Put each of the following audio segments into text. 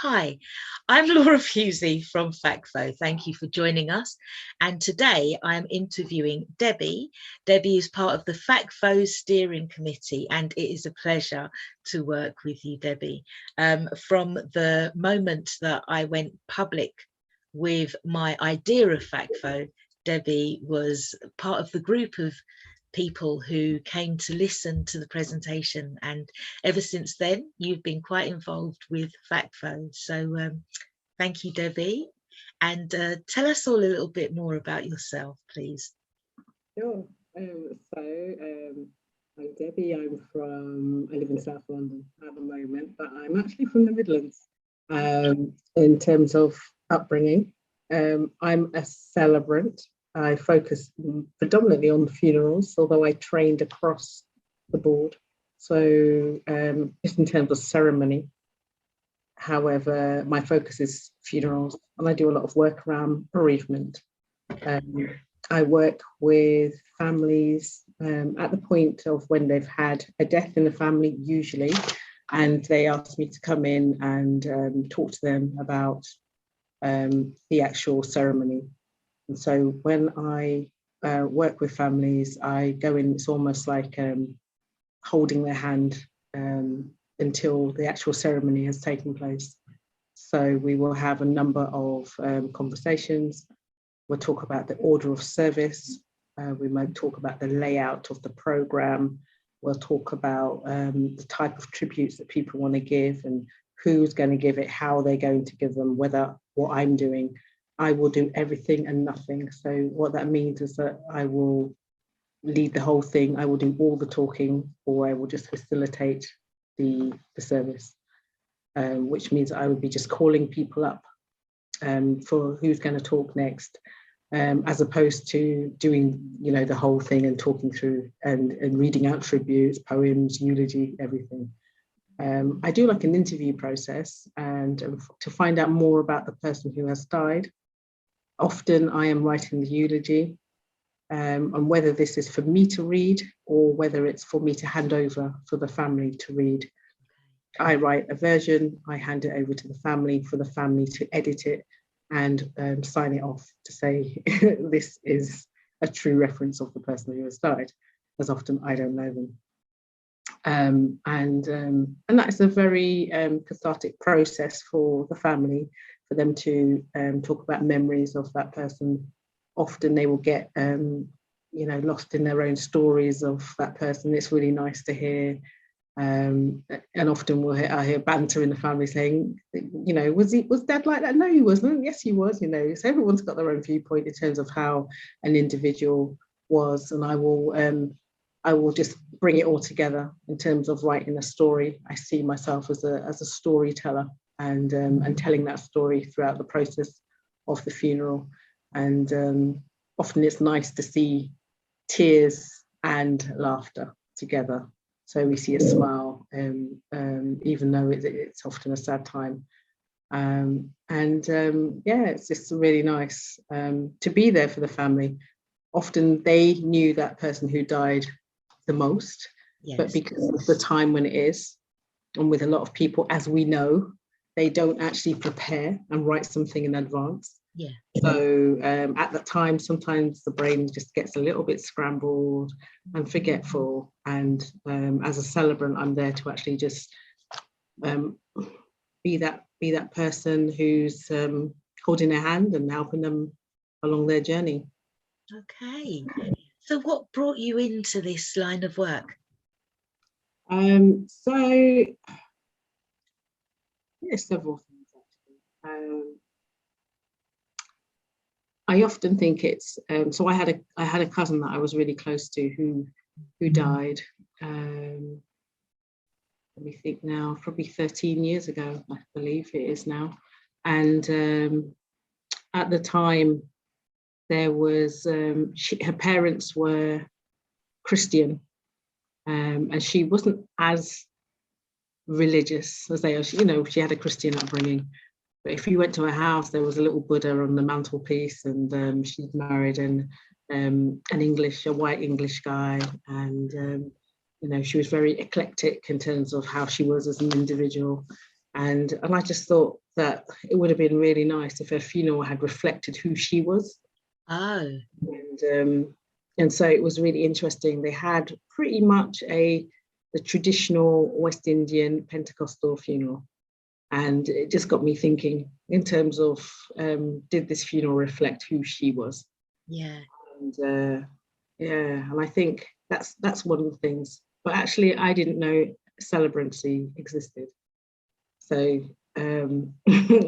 Hi, I'm Laura Fusey from FactFo. Thank you for joining us. And today I'm interviewing Debi. Debi is part of the FactFo steering committee, and it is a pleasure to work with you, Debi. From the moment that I went public with my idea of FactFo, Debi was part of the group of people who came to listen to the presentation, and ever since then you've been quite involved with FactFo. So thank you, Debi, and tell us all a little bit more about yourself, please. Sure. I'm Debi. I live in South London at the moment, but I'm actually from the Midlands. In terms of upbringing, I'm a celebrant. I focus predominantly on funerals, although I trained across the board. So just in terms of ceremony. However, my focus is funerals, and I do a lot of work around bereavement. I work with families at the point of when they've had a death in the family, usually, and they ask me to come in and talk to them about the actual ceremony. And so when I work with families, I go in, it's almost like holding their hand until the actual ceremony has taken place. So we will have a number of conversations. We'll talk about the order of service. We might talk about the layout of the program. We'll talk about the type of tributes that people want to give and who's going to give it, how they're going to give them, whether what I'm doing. I will do everything and nothing. So what that means is that I will lead the whole thing. I will do all the talking, or I will just facilitate the service, which means I would be just calling people up for who's going to talk next, as opposed to doing, the whole thing and talking through and reading out tributes, poems, eulogy, everything. I do like an interview process and to find out more about the person who has died. Often I am writing the eulogy, and whether this is for me to read or whether it's for me to hand over for the family to read. I write a version, I hand it over to the family for the family to edit it and sign it off to say this is a true reference of the person who has died, as often I don't know them. And that's a very cathartic process for the family, for them to talk about memories of that person. Often they will get, lost in their own stories of that person. It's really nice to hear. And often I hear banter in the family saying, was Dad like that? No, he wasn't. Yes, he was. So everyone's got their own viewpoint in terms of how an individual was, and I will just bring it all together in terms of writing a story. I see myself as a storyteller and telling that story throughout the process of the funeral. And often it's nice to see tears and laughter together. So we see a smile, even though it's often a sad time. It's just really nice to be there for the family. Often they knew that person who died the most, yes. But because of the time when it is, and with a lot of people, as we know, they don't actually prepare and write something in advance. Yeah. So at that time, sometimes the brain just gets a little bit scrambled and forgetful. And as a celebrant, I'm there to actually just be that person who's holding their hand and helping them along their journey. Okay. So what brought you into this line of work? Several things actually. I often think it's so I had a cousin that I was really close to who died. Let me think now, probably 13 years ago, I believe it is now. And at the time, there was her parents were Christian, and she wasn't as religious as they are. She had a Christian upbringing. But if you went to her house, there was a little Buddha on the mantelpiece, and she'd married a white English guy, and she was very eclectic in terms of how she was as an individual. And I just thought, that it would have been really nice if her funeral had reflected who she was. Oh. And so it was really interesting. They had pretty much the traditional West Indian Pentecostal funeral. And it just got me thinking in terms of, did this funeral reflect who she was? Yeah. And and I think that's one of the things. But actually, I didn't know celebrancy existed. So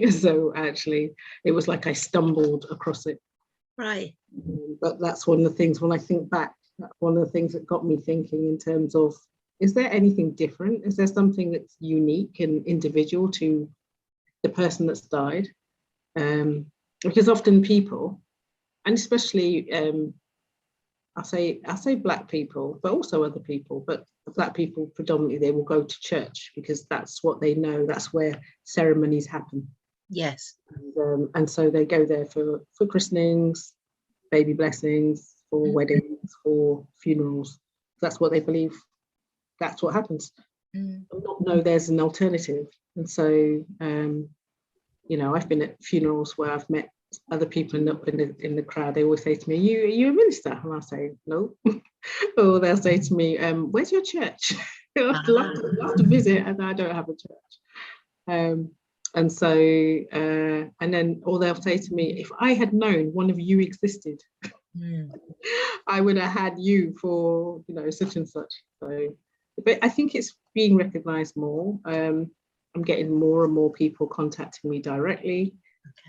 so actually, it was like I stumbled across it. Right. But that's one of the things, when I think back, that's one of the things that got me thinking in terms of, is there anything different? Is there something that's unique and individual to the person that's died? Because often people, and especially I say Black people, but also other people, but Black people predominantly, they will go to church because that's what they know, that's where ceremonies happen. Yes. And so they go there for christenings, baby blessings, for weddings, for funerals. That's what they believe. That's what happens. Not know there's an alternative. And so, you know, I've been at funerals where I've met other people in the crowd. They always say to me, are you a minister? And I say, no. Or they'll say to me, where's your church? I'd love to visit, and I don't have a church. And so, and then, or they'll say to me, if I had known one of you existed, I would have had you for, you know, such and such. So, but I think it's being recognised more. I'm getting more and more people contacting me directly.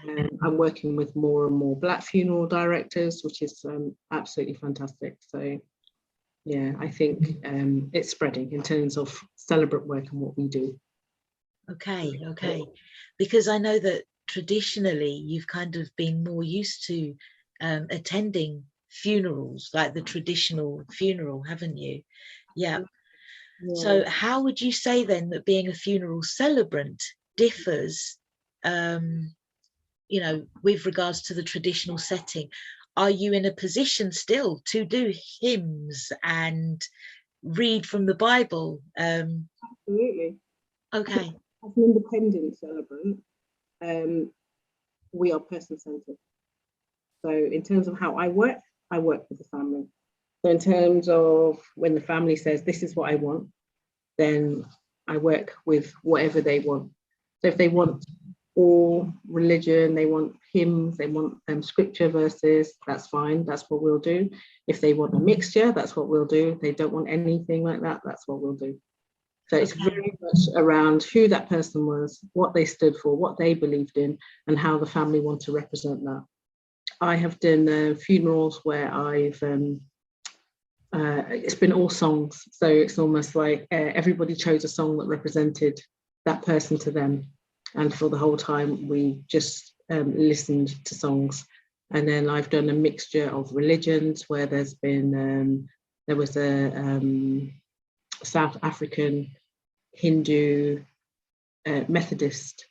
Okay. I'm working with more and more Black funeral directors, which is absolutely fantastic. So, yeah, I think it's spreading in terms of celebrant work and what we do. Okay. Because I know that traditionally you've kind of been more used to attending funerals, like the traditional funeral, haven't you? Yeah. So how would you say then that being a funeral celebrant differs, you know, with regards to the traditional setting? Are you in a position still to do hymns and read from the Bible? Absolutely. Okay. As an independent celebrant, we are person-centered. So in terms of how I work with the family. So in terms of when the family says, this is what I want, then I work with whatever they want. So if they want all religion, they want hymns, they want scripture verses, that's fine, that's what we'll do. If they want a mixture, that's what we'll do. If they don't want anything like that, that's what we'll do. So it's very much around who that person was, what they stood for, what they believed in, and how the family want to represent that. I have done funerals where I've, it's been all songs. So it's almost like everybody chose a song that represented that person to them. And for the whole time, we just listened to songs. And then I've done a mixture of religions where there's been, there was a South African, Hindu, Methodist,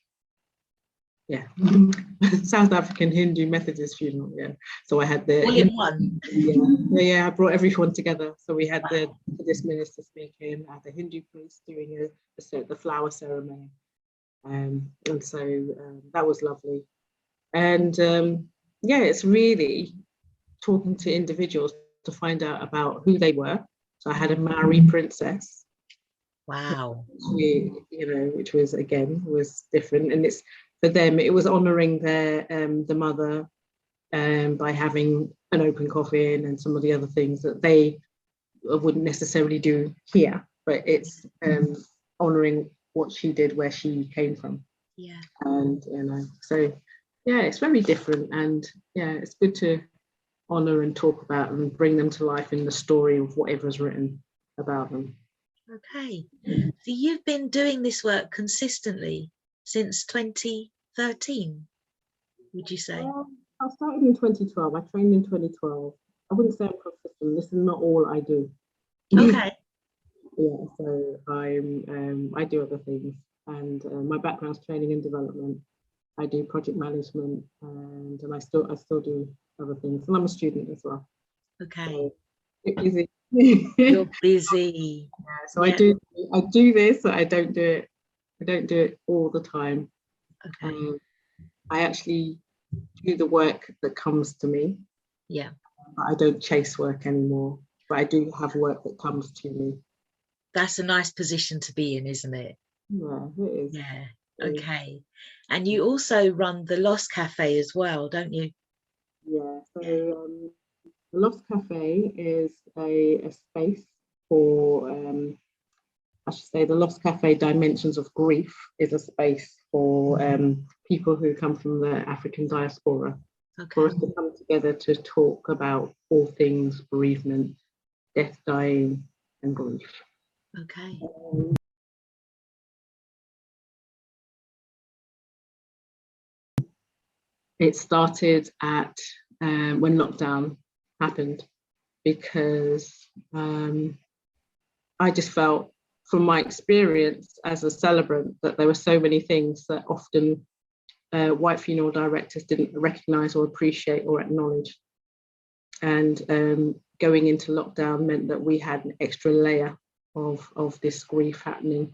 South African, Hindu, Methodist funeral, So I had the all in one. I brought everyone together. So we had the Methodist minister speaking, I had the Hindu priest doing the flower ceremony, and so that was lovely. And it's really talking to individuals to find out about who they were. So I had a Maori princess. Wow. Which was, again, was different. And it's, for them, it was honouring the mother by having an open coffin and some of the other things that they wouldn't necessarily do here, but it's honouring what she did where she came from. Yeah. And, so, it's very different. And, it's good to honour and talk about and bring them to life in the story of whatever's written about them. Okay, so you've been doing this work consistently since 2013, would you say? I started in 2012. I trained in 2012. I wouldn't say I'm consistent. This is not all I do. Okay. So I do other things, and my background's training and development. I do project management, and I still do other things, and I'm a student as well. Okay. So busy. You're busy. So I do this, but I don't do it all the time. Okay. I actually do the work that comes to me. Yeah. I don't chase work anymore, but I do have work that comes to me. That's a nice position to be in, isn't it? Yeah, it is. Yeah. It is. Okay. And you also run the Lost Cafe as well, don't you? Yeah. So Yeah. the Lost Cafe is a space for, I should say, the Lost Cafe Dimensions of Grief is a space for people who come from the African diaspora, for Okay. us to come together to talk about all things bereavement, death, dying, and grief. Okay. It started at when lockdown happened, because I just felt from my experience as a celebrant that there were so many things that often white funeral directors didn't recognise or appreciate or acknowledge. And going into lockdown meant that we had an extra layer of this grief happening.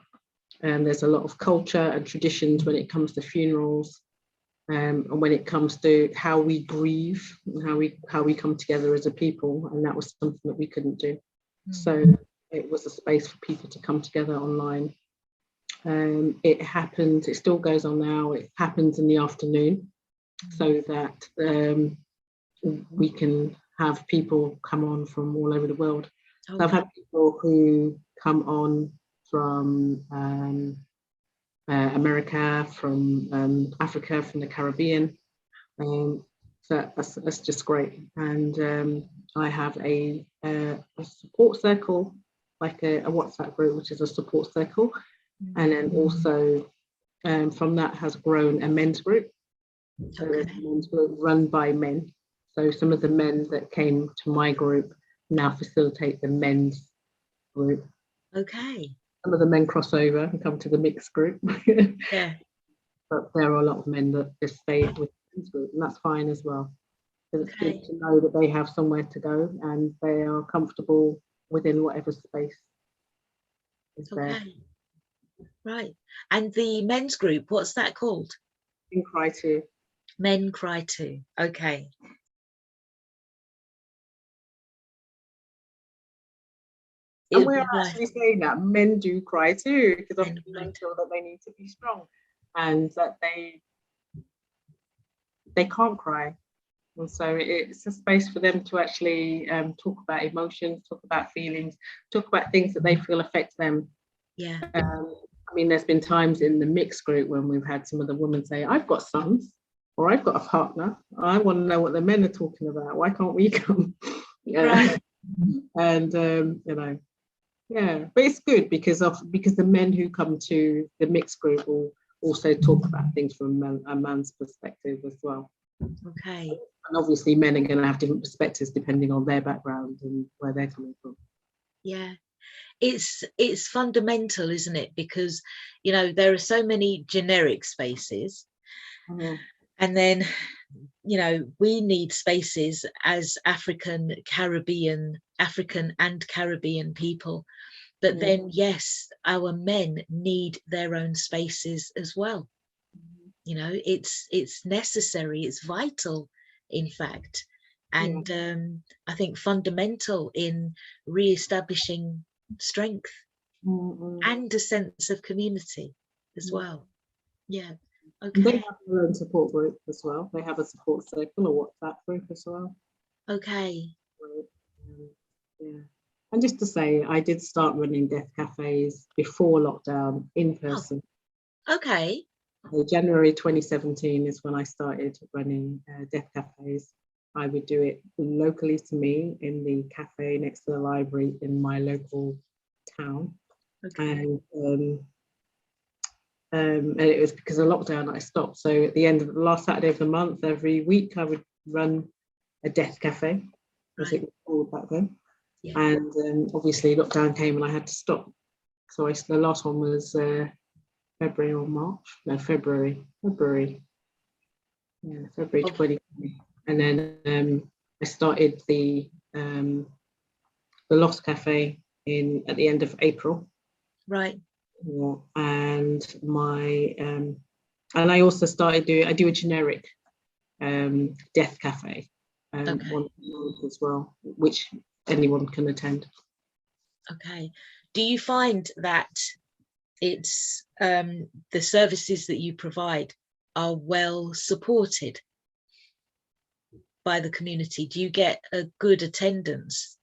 There's a lot of culture and traditions when it comes to funerals, and when it comes to how we grieve and how we come together as a people, and that was something that we couldn't do. So it was a space for people to come together online. It happens, it still goes on now, it happens in the afternoon, so that we can have people come on from all over the world. Okay. So I've had people who come on from America, from Africa, from the Caribbean. So that's just great. And I have a support circle, like a WhatsApp group, which is a support circle. And then also from that has grown a men's group. So there's a men's group run by men. So some of the men that came to my group now facilitate the men's group. Okay. Some of the men cross over and come to the mixed group. Yeah. But there are a lot of men that just stay with the men's group, and that's fine as well. Because it's Okay. good to know that they have somewhere to go and they are comfortable within whatever space is there. Okay. Right. And the men's group, what's that called? In Cry Too. Men Cry Too. Okay. And It'll we're be nice. actually saying that men do cry too, because often Men cry men too. feel that they need to be strong and that they can't cry. And so it's a space for them to actually talk about emotions, talk about feelings, talk about things that they feel affect them. Yeah. I mean, there's been times in the mixed group when we've had some of the women say, I've got sons, or I've got a partner. I want to know what the men are talking about. Why can't we come? Right. And you know, yeah, but it's good because the men who come to the mixed group will also talk about things from a man's perspective as well. Okay. And obviously men are going to have different perspectives depending on their background and where they're coming from. Yeah. It's fundamental, isn't it? Because, you know, there are so many generic spaces. And then, you know, we need spaces as African and Caribbean people. But then, yes, our men need their own spaces as well. You know, it's necessary, it's vital, in fact. And I think fundamental in re-establishing strength and a sense of community as well. Yeah. They Okay. have their own support group as well. They have a support circle or WhatsApp group as well. Okay. Yeah. And just to say, I did start running death cafes before lockdown in person. Oh, okay. So January 2017 is when I started running death cafes. I would do it locally to me in the cafe next to the library in my local town. Okay. And it was because of lockdown I stopped. So at the end of the last Saturday of the month, every week I would run a death cafe, as it was called back then. Yeah. And obviously lockdown came and I had to stop. So the last one was February or March? No, February. Yeah, February 2020. And then I started the Lost Cafe at the end of April. Right. Yeah, and my And I also started I do a generic death cafe Okay. as well, which anyone can attend. Okay. Do you find that it's the services that you provide are well supported by the community? Do you get a good attendance?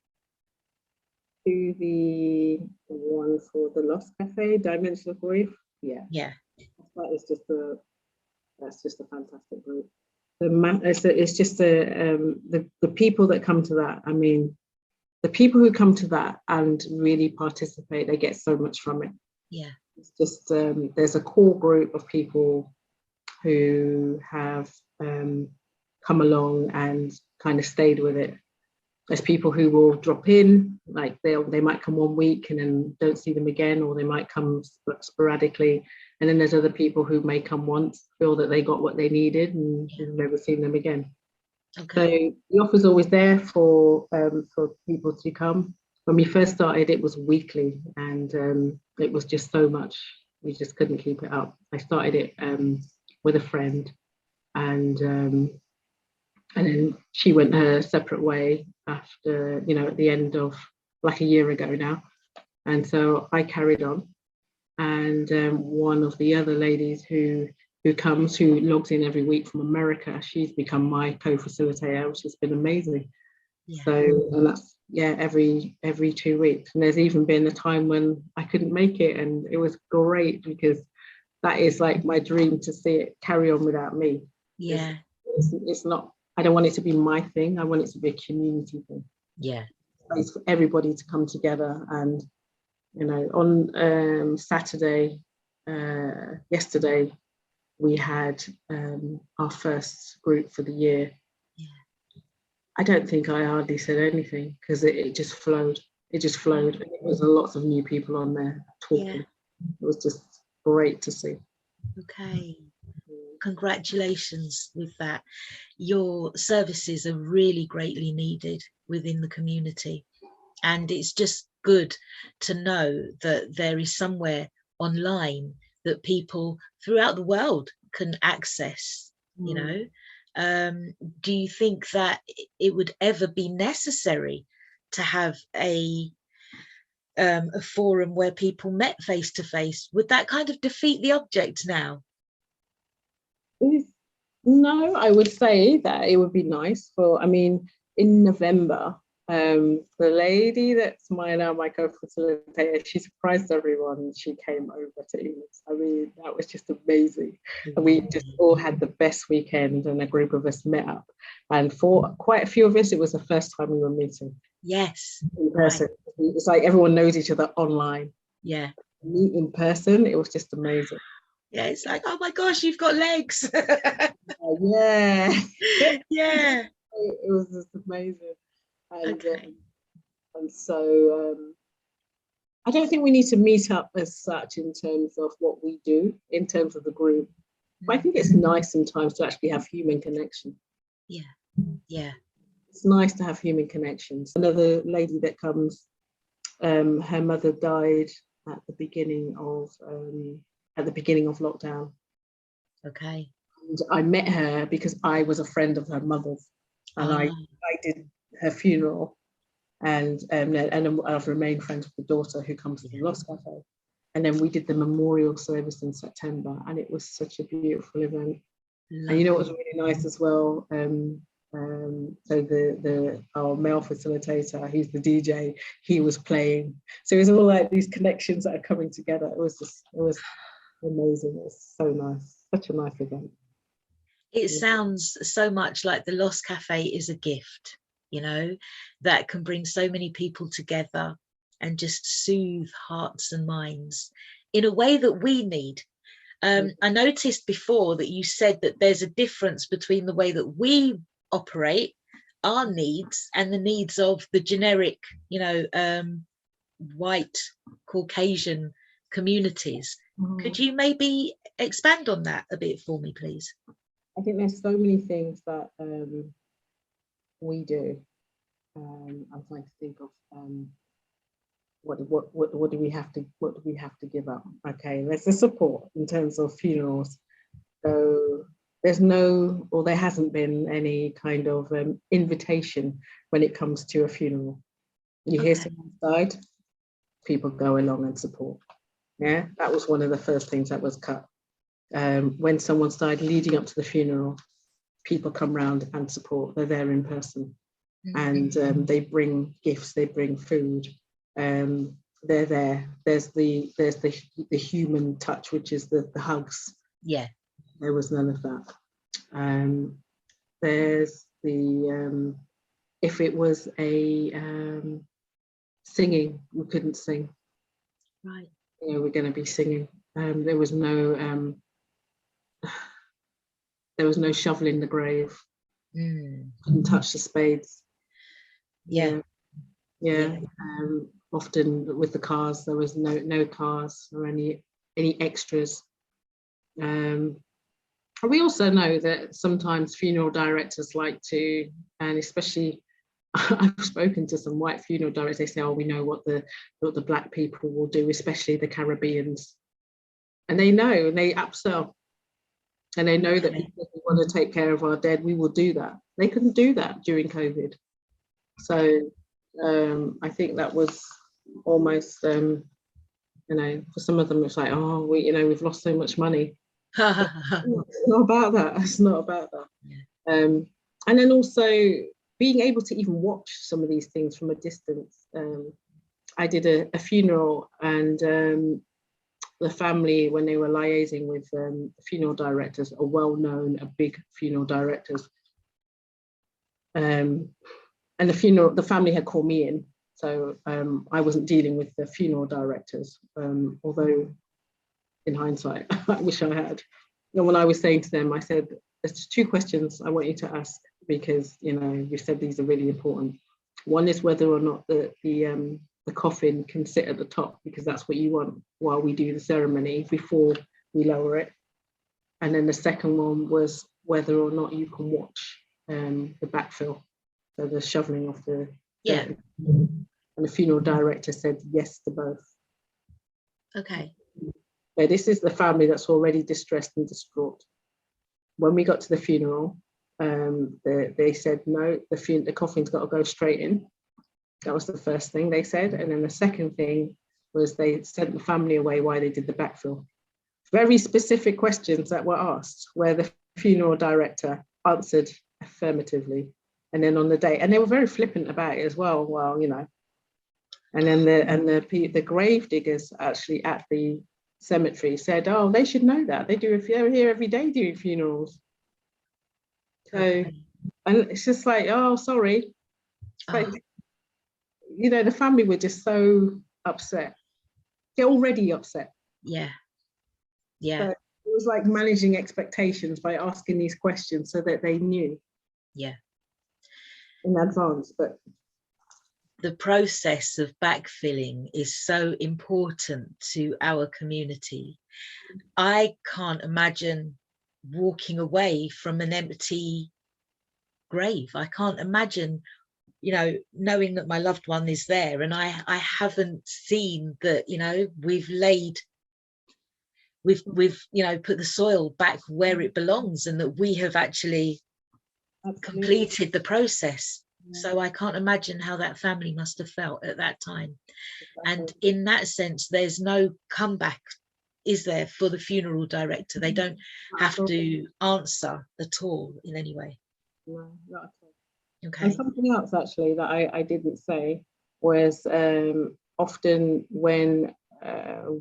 To the one for the Lost Cafe, Dimension of Grief, yeah, Yeah. That's just a fantastic group. It's just the people that come to that. I mean, the people who come to that and really participate, they get so much from it. Yeah. It's just there's a core group of people who have come along and kind of stayed with it. There's people who will drop in, like they might come 1 week and then don't see them again, or they might come sporadically. And then there's other people who may come once, feel that they got what they needed, and have never seen them again. Okay. So the offer's always there for people to come. When we first started, it was weekly, and it was just so much. We just couldn't keep it up. I started it with a friend, and then she went her separate way after, at the end of like a year ago now. And so I carried on. And one of the other ladies who logs in every week from America, she's become my co-facilitator, which has been amazing. Yeah. So, and that's, every 2 weeks. And there's even been a time when I couldn't make it, and it was great because that is like my dream, to see it carry on without me. Yeah. It's not, I don't want it to be my thing. I want it to be a community thing. Yeah. It's for everybody to come together. And, on Saturday, yesterday, we had our first group for the year. Yeah. I don't think I hardly said anything because it just flowed. It just flowed. There was lots of new people on there talking. Yeah. It was just great to see. Okay. Congratulations with that. Your services are really greatly needed within the community. And it's just good to know that there is somewhere online that people throughout the world can access, Do you think that it would ever be necessary to have a forum where people met face to face? Would that kind of defeat the object now? No, I would say that it would be nice in November, the lady that's now my co-facilitator, she surprised everyone. She came over to England. I mean, that was just amazing. And we just all had the best weekend, and a group of us met up. And for quite a few of us, it was the first time we were meeting. Yes. In person. Right. It's like everyone knows each other online. Yeah. Meet in person, it was just amazing. Yeah, it's like, oh my gosh, you've got legs. Yeah. Yeah. It was just amazing. And, okay. And so I don't think we need to meet up as such in terms of what we do, in terms of the group. But I think it's nice sometimes to actually have human connection. Yeah. Yeah. It's nice to have human connections. Another lady that comes, her mother died at the beginning of lockdown. Okay. And I met her because I was a friend of her mother's, and I did her funeral, and I've remained friends with the daughter who comes to the Lost Cafe. And then we did the memorial service in September, and it was such a beautiful event. Lovely. And what was really nice as well, so our male facilitator, he's the DJ, he was playing. So it was all like these connections that are coming together. It was amazing. It was so nice. Such a nice event. It sounds so much like the Lost Cafe is a gift, that can bring so many people together and just soothe hearts and minds in a way that we need. I noticed before that you said that there's a difference between the way that we operate, our needs, and the needs of the generic, white Caucasian communities. Could you maybe expand on that a bit for me, please? I think there's so many things that we do. I'm trying to think of what do we have to give up? Okay, there's the support in terms of funerals. So there's no, or there hasn't been any kind of invitation when it comes to a funeral. You hear someone died, people go along and support. Yeah, that was one of the first things that was cut. When someone's died leading up to the funeral, people come round and support. They're there in person, and they bring gifts, they bring food. They're there. There's the human touch, which is the hugs. Yeah. There was none of that. There's the if it was a singing, we couldn't sing. Right. You know, we're going to be singing. There was no shoveling the grave. Couldn't touch the spades. Yeah. Often with the cars, there was no cars or any extras. We also know that sometimes funeral directors like to, and especially I've spoken to some white funeral directors, they say, oh, we know what the black people will do, especially the Caribbeans. And they know, and they upsell. And they know that because we want to take care of our dead, we will do that. They couldn't do that during COVID. So I think that was almost, for some of them, it's like, oh, we've lost so much money. It's not about that. It's not about that. Yeah. And then also being able to even watch some of these things from a distance. I did a funeral, and the family, when they were liaising with funeral directors, are well-known, big funeral directors. And the family had called me in, so I wasn't dealing with the funeral directors, although in hindsight, I wish I had. And when I was saying to them, I said, there's just two questions I want you to ask, because you said these are really important. One is whether or not the coffin can sit at the top, because that's what you want while we do the ceremony before we lower it. And then the second one was whether or not you can watch the backfill, so the shoveling of the and the funeral director said yes to both. Okay. So this is the family that's already distressed and distraught. When we got to the funeral, they said no, the coffin's got to go straight in. That was the first thing they said. And then the second thing was they sent the family away while they did the backfill. Very specific questions that were asked, where the funeral director answered affirmatively. And then on the day, and they were very flippant about it as well. Well, and then the grave diggers actually at the cemetery said, oh, they should know that. They're here every day doing funerals. So, and it's just like, oh, sorry. Like, the family were just so upset. They're already upset. Yeah. So it was like managing expectations by asking these questions so that they knew. Yeah. In advance, but the process of backfilling is so important to our community. I can't imagine walking away from an empty grave. I can't imagine, knowing that my loved one is there, and I haven't seen that, we've put the soil back where it belongs, and that we have actually completed the process. So I can't imagine how that family must have felt at that time. And in that sense, there's no comeback, is there, for the funeral director? They don't have to answer at all in any way. No, not at all. Okay. And something else actually that I didn't say was often when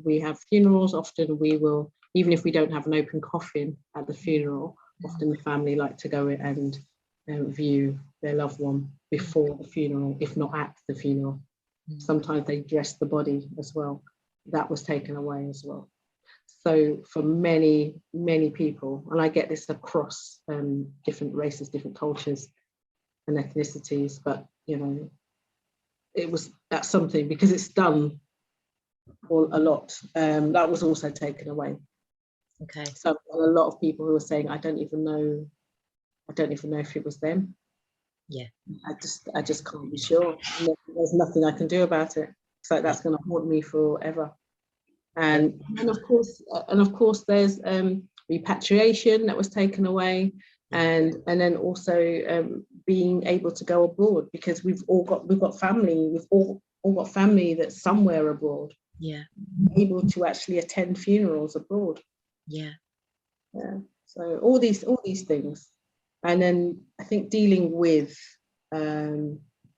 we have funerals, often we will, even if we don't have an open coffin at the funeral, often the family like to go and view their loved one before the funeral, if not at the funeral. Sometimes they dress the body as well. That was taken away as well. So for many, many people, and I get this across different races, different cultures and ethnicities, but that's something, because it's done a lot, that was also taken away. Okay. So a lot of people who are saying, I don't even know if it was them. Yeah. I just can't be sure. There's nothing I can do about it. It's like that's going to haunt me forever. And of course there's repatriation that was taken away, and then also being able to go abroad, because we've got family, we've all got family that's somewhere abroad. Yeah. Able to actually attend funerals abroad. Yeah. Yeah. So all these things. And then I think dealing with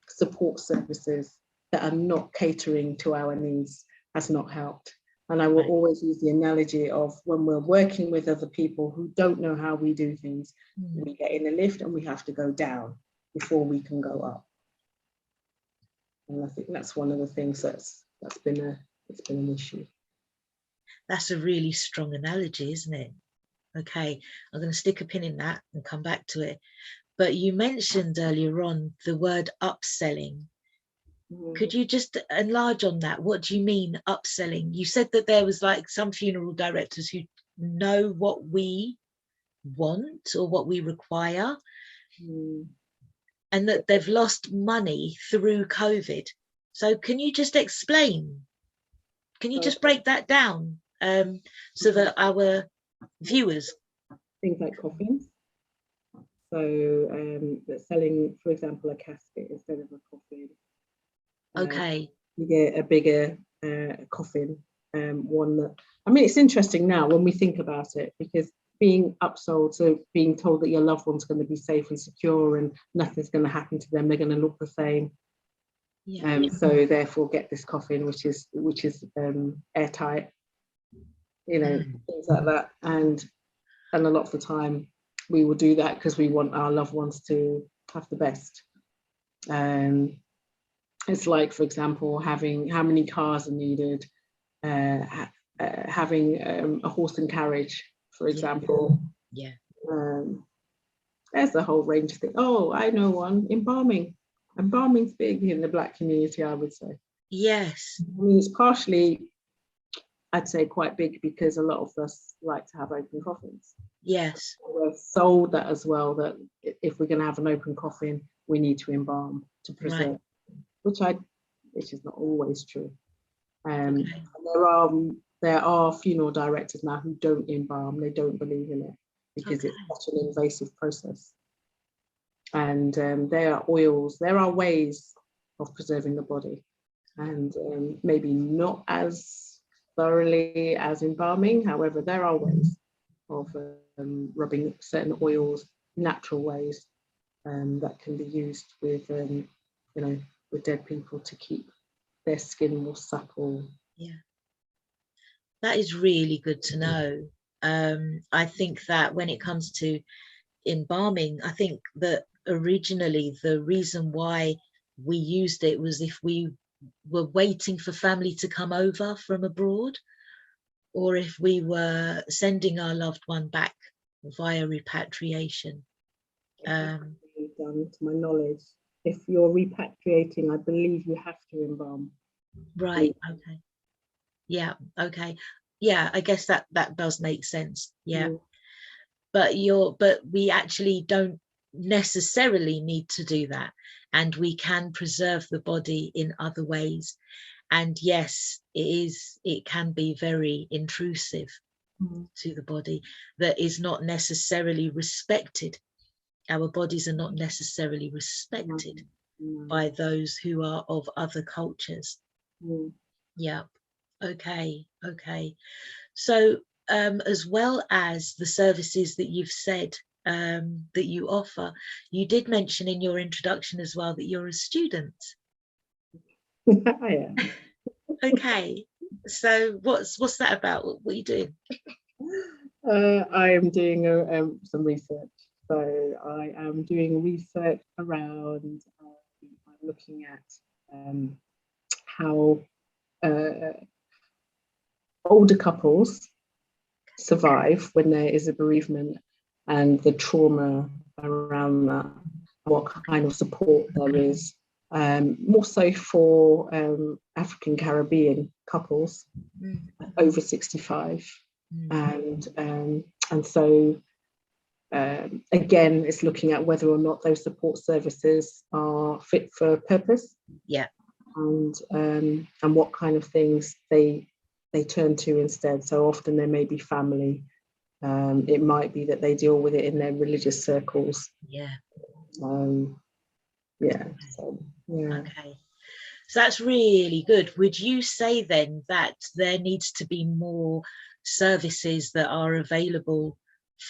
support services that are not catering to our needs has not helped. And I will always use the analogy of when we're working with other people who don't know how we do things, we get in a lift and we have to go down before we can go up. And I think that's one of the things that's been an issue. That's a really strong analogy, isn't it? Okay, I'm going to stick a pin in that and come back to it. But you mentioned earlier on the word upselling. Could you just enlarge on that? What do you mean upselling? You said that there was like some funeral directors who know what we want or what we require, and that they've lost money through COVID. So can you just explain? Can you just break that down so that our viewers... Things like coffins. So selling, for example, a casket instead of a coffin. Okay. You get a bigger coffin, one that, I mean, it's interesting now when we think about it, because being upsold, so being told that your loved one's going to be safe and secure and nothing's going to happen to them, they're going to look the same. Yeah. So therefore get this coffin, which is airtight, you know, things like that. And a lot of the time we will do that because we want our loved ones to have the best. It's like, for example, having how many cars are needed, having a horse and carriage, for example. Yeah. There's a whole range of things. Oh, I know one, embalming. Embalming's big in the Black community, I would say. Yes. I mean, it's partially, I'd say, quite big because a lot of us like to have open coffins. Yes. We're sold that as well, that if we're going to have an open coffin, we need to embalm to preserve, which is not always true. And there are funeral directors now who don't embalm, they don't believe in it because it's such an invasive process. And there are oils, there are ways of preserving the body, and maybe not as thoroughly as embalming. However, there are ways of rubbing certain oils, natural ways that can be used with, with dead people to keep their skin more supple. Yeah, that is really good to know. I think that when it comes to embalming, I think that originally the reason why we used it was if we were waiting for family to come over from abroad, or if we were sending our loved one back via repatriation. Done, to my knowledge, if you're repatriating, I believe you have to embalm. Right. Okay. Yeah. Okay. Yeah, I guess that does make sense. Yeah. But we actually don't necessarily need to do that, and we can preserve the body in other ways. And yes, it can be very intrusive to the body, that is not necessarily respected. Our bodies are not necessarily respected by those who are of other cultures. Yeah. Okay. So as well as the services that you've said that you offer, you did mention in your introduction as well that you're a student. I am. Okay, so what's that about? What are you doing? I am doing some research. So I am doing research around, I'm looking at how older couples survive when there is a bereavement and the trauma around that, what kind of support there is, more so for African Caribbean couples over 65. And so again, it's looking at whether or not those support services are fit for purpose. Yeah. And what kind of things they turn to instead. So often there may be family It might be that they deal with it in their religious circles. Yeah. Yeah. So, yeah. Okay. So that's really good. Would you say then that there needs to be more services that are available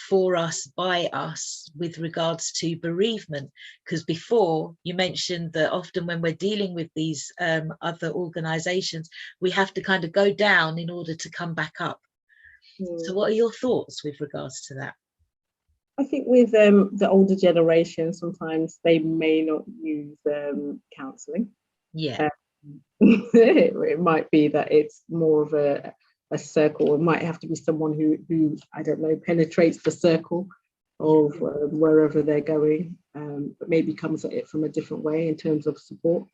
for us, by us, with regards to bereavement? Because before you mentioned that often when we're dealing with these other organisations, we have to kind of go down in order to come back up. So what are your thoughts with regards to that? I think with the older generation, sometimes they may not use counselling. Yeah. It might be that it's more of a circle. It might have to be someone who I don't know, penetrates the circle of wherever they're going, but maybe comes at it from a different way in terms of support.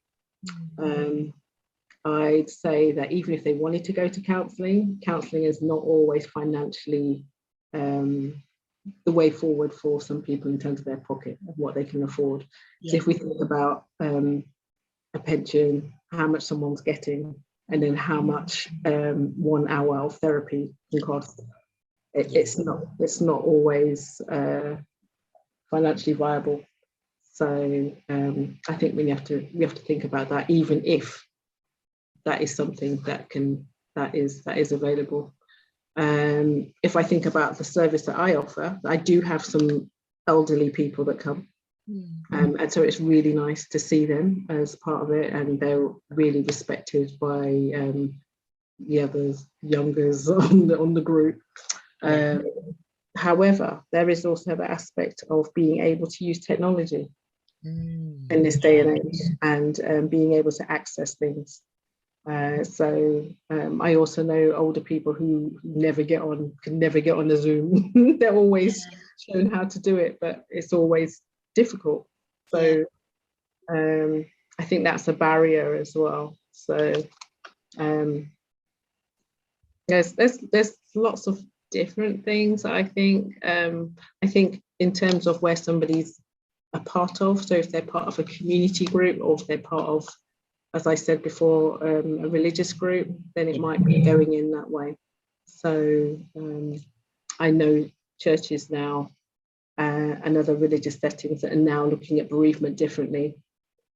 I'd say that even if they wanted to go to counselling is not always financially the way forward for some people in terms of their pocket, of what they can afford. So if we think about a pension, how much someone's getting, and then how much 1 hour of therapy can cost, it's not always financially viable. So I think we have to think about that, even if that is something that is available. If I think about the service that I offer, I do have some elderly people that come. And so it's really nice to see them as part of it, and they're really respected by the others, youngers on the group. However, there is also the aspect of being able to use technology in this day and age, and being able to access things. So I also know older people who can never get on a Zoom. They're always shown how to do it, but it's always difficult. So I think that's a barrier as well. So there's lots of different things. I think in terms of where somebody's a part of, so if they're part of a community group, or if they're part of, as I said before, a religious group, then it might be going in that way. So I know churches now and other religious settings that are now looking at bereavement differently.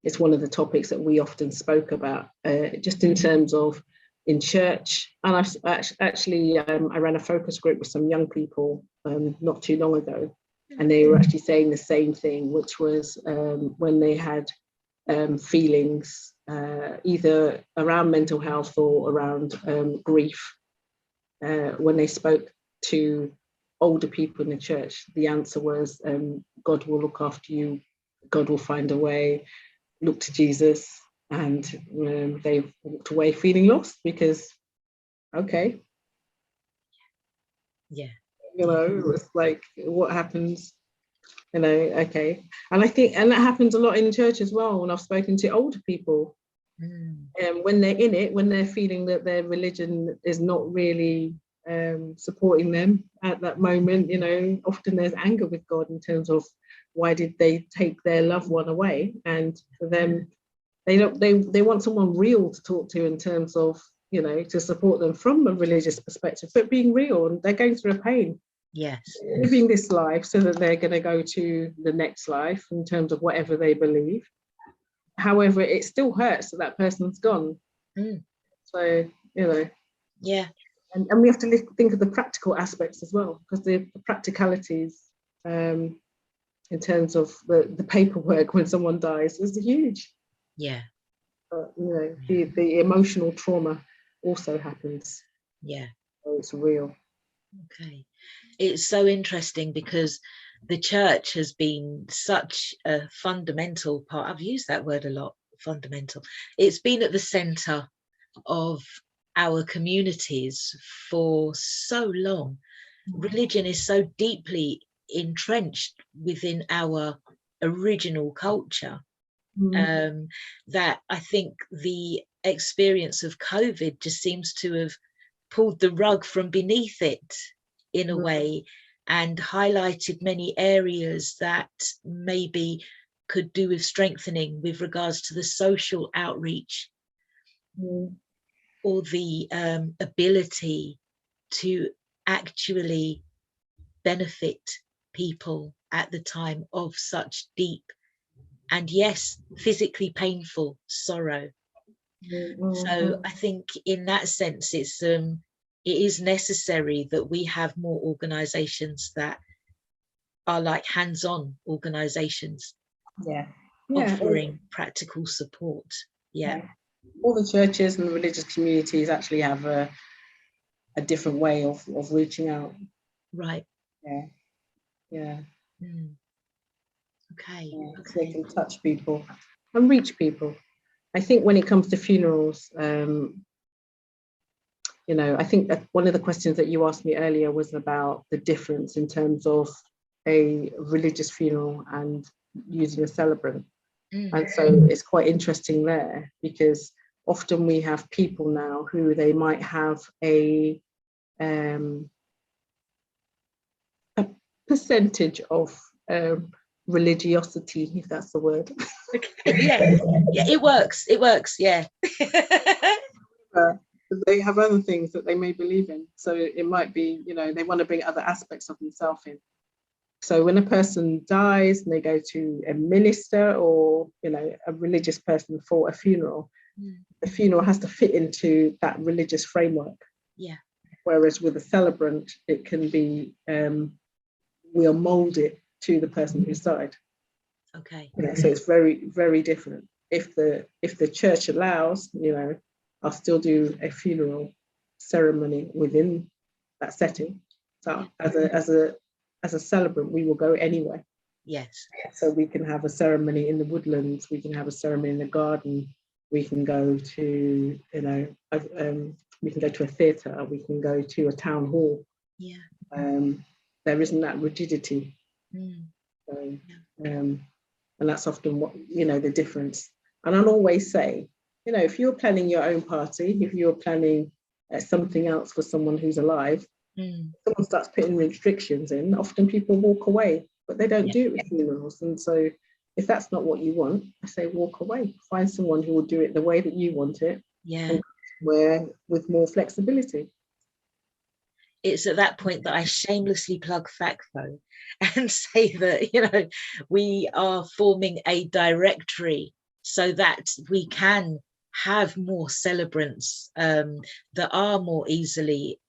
It's one of the topics that we often spoke about, just in terms of in church. And I ran a focus group with some young people not too long ago, and they were actually saying the same thing, which was when they had feelings either around mental health or around grief, when they spoke to older people in the church, the answer was, God will look after you, God will find a way, look to Jesus. And they walked away feeling lost because, okay. Yeah. You know, it was like, what happens? You know, okay. And I think, and that happens a lot in church as well, when I've spoken to older people. When they're in it, when they're feeling that their religion is not really supporting them at that moment, you know, often there's anger with God in terms of why did they take their loved one away? And for them, they want someone real to talk to in terms of, you know, to support them from a religious perspective, but being real, and they're going through a pain. Yes. Living this life so that they're going to go to the next life in terms of whatever they believe. However, it still hurts that that person's gone. So, you know. Yeah. And we have to think of the practical aspects as well, because the practicalities in terms of the paperwork when someone dies is huge. Yeah. But, you know, the emotional trauma also happens. Yeah. So it's real. Okay. It's so interesting because the church has been such a fundamental part. I've used that word a lot, fundamental. It's been at the centre of our communities for so long. Religion is so deeply entrenched within our original culture that I think the experience of COVID just seems to have pulled the rug from beneath it in a way, and highlighted many areas that maybe could do with strengthening with regards to the social outreach or the ability to actually benefit people at the time of such deep and, yes, physically painful sorrow. So I think in that sense, it is necessary that we have more organisations that are like hands-on organisations, offering practical support. All the churches and religious communities actually have a different way of reaching out. Right. Yeah. Okay. So they can touch people and reach people. I think when it comes to funerals, you know, I think that one of the questions that you asked me earlier was about the difference in terms of a religious funeral and using a celebrant. And so it's quite interesting there, because often we have people now who they might have a percentage of religiosity, if that's the word. Yeah, it works. Yeah. They have other things that they may believe in. So it might be, you know, they want to bring other aspects of themselves in. So when a person dies and they go to a minister or, you know, a religious person for a funeral, the funeral has to fit into that religious framework. Yeah. Whereas with a celebrant, it can be, we'll mold it to the person who's died. Okay. You know, so it's very, very different. If the church allows, you know, I'll still do a funeral ceremony within that setting. So as a celebrant, we will go anywhere. Yes. So we can have a ceremony in the woodlands. We can have a ceremony in the garden. We can go to, you know, we can go to a theatre. We can go to a town hall. Yeah. There isn't that rigidity. So, and that's often what, you know, the difference. And I'll always say, you know, if you're planning your own party, if you're planning something else for someone who's alive, someone starts putting restrictions in, often people walk away, but they don't do it with funerals. And so if that's not what you want, I say walk away, find someone who will do it the way that you want it, and where with more flexibility. It's at that point that I shamelessly plug FACFO and say that, you know, we are forming a directory so that we can have more celebrants that are more easily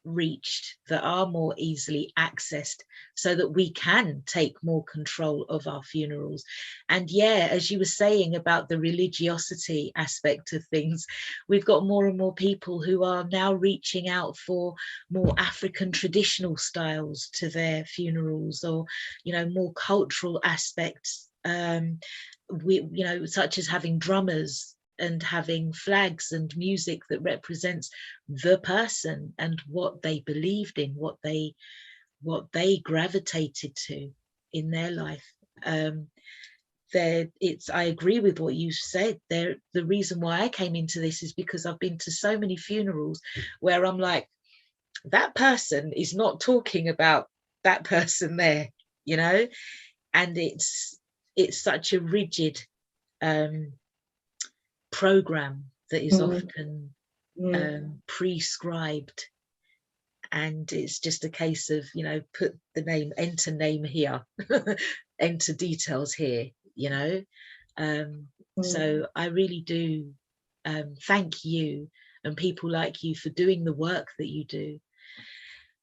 reached, that are more easily accessed, so that we can take more control of our funerals. And yeah, as you were saying about the religiosity aspect of things, we've got more and more people who are now reaching out for more African traditional styles to their funerals, or, you know, more cultural aspects, you know, such as having drummers and having flags and music that represents the person and what they believed in, what they gravitated to in their life. I agree with what you said there. The reason why I came into this is because I've been to so many funerals where I'm like, that person is not talking about that person there, you know, and it's such a rigid program that is often prescribed, and it's just a case of, you know, put the name, enter name here, enter details here, you know. So I really do thank you and people like you for doing the work that you do.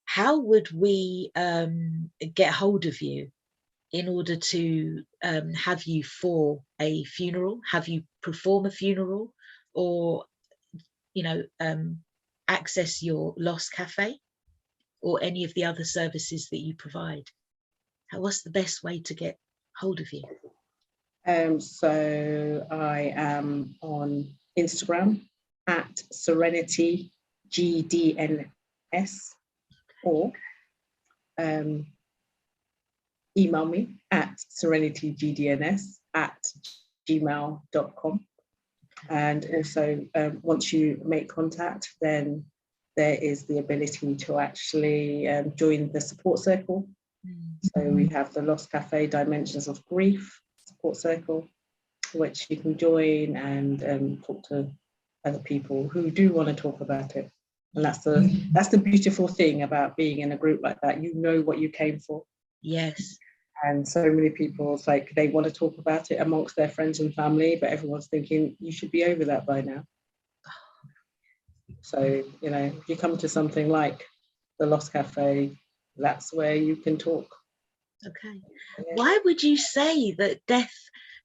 How would we get hold of you in order to have you for a funeral, have you perform a funeral, or, you know, access your Lost Cafe or any of the other services that you provide? What's the best way to get hold of you? So I am on Instagram at Serenity GDNS, or email me at serenitygdns@gmail.com. And also, once you make contact, then there is the ability to actually join the support circle. So we have the Lost Cafe Dimensions of Grief support circle, which you can join and talk to other people who do want to talk about it. And that's the beautiful thing about being in a group like that. You know what you came for. Yes. And so many people, it's like they want to talk about it amongst their friends and family, but everyone's thinking you should be over that by now. So, you know, if you come to something like the Lost Cafe, that's where you can talk. Okay. Yeah. Why would you say that death,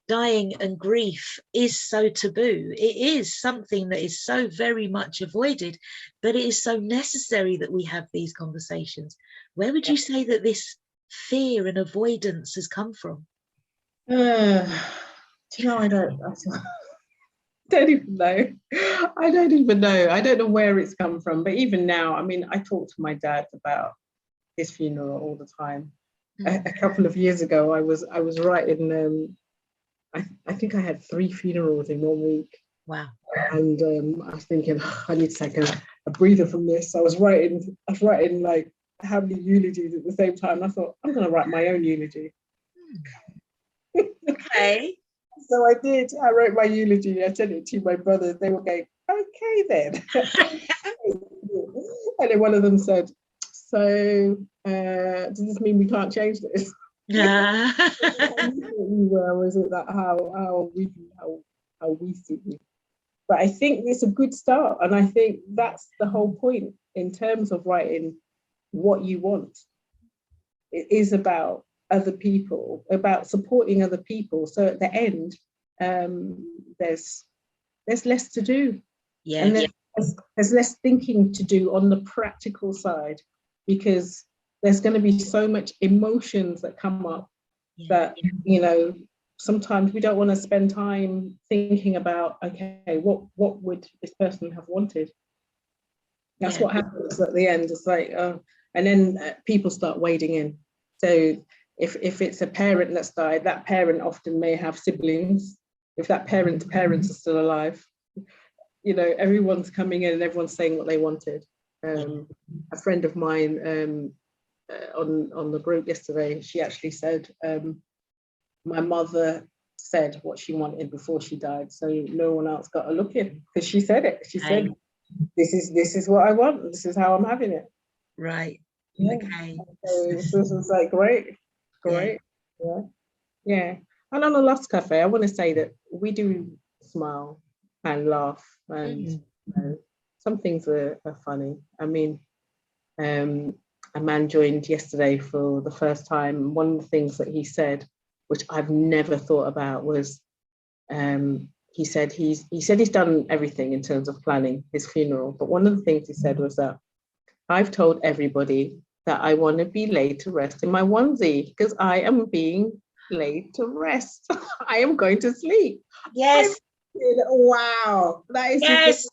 dying and grief is so taboo? It is something that is so very much avoided, but it is so necessary that we have these conversations. Where would you say that this fear and avoidance has come from? Do you know, I don't even know. I don't even know. I don't know where it's come from. But even now, I mean, I talk to my dad about his funeral all the time. A couple of years ago, I was writing. I think I had 3 funerals in 1 week. Wow. And I was thinking, I need to take a breather from this. I was writing like how many eulogies at the same time. I thought, I'm going to write my own eulogy. Okay. So I did. I wrote my eulogy. I sent it to my brothers. They were going, okay then. And then one of them said, so does this mean we can't change this? Or is it that how we see you? But I think it's a good start. And I think that's the whole point in terms of writing what you want. It is about other people, about supporting other people. So at the end, there's less to do. Yeah. And there's less thinking to do on the practical side, because there's going to be so much emotions that come up that, you know, sometimes we don't want to spend time thinking about, okay, what would this person have wanted? That's what happens at the end. It's like, and then people start wading in. So if it's a parent that's died, that parent often may have siblings. If that parent's parents are still alive, you know, everyone's coming in and everyone's saying what they wanted. A friend of mine on the group yesterday, she actually said, my mother said what she wanted before she died, so no one else got a look in, because she said it. She said, this is what I want. This is how I'm having it. Right. Yeah. Okay. So this was like great. Yeah. And on the Lost Cafe, I want to say that we do smile and laugh, and you know, some things are funny. I mean, a man joined yesterday for the first time. One of the things that he said, which I've never thought about, was he said he's done everything in terms of planning his funeral. But one of the things he said was that, I've told everybody that I want to be laid to rest in my onesie, because I am being laid to rest. I am going to sleep. Yes. Wow. That is yes.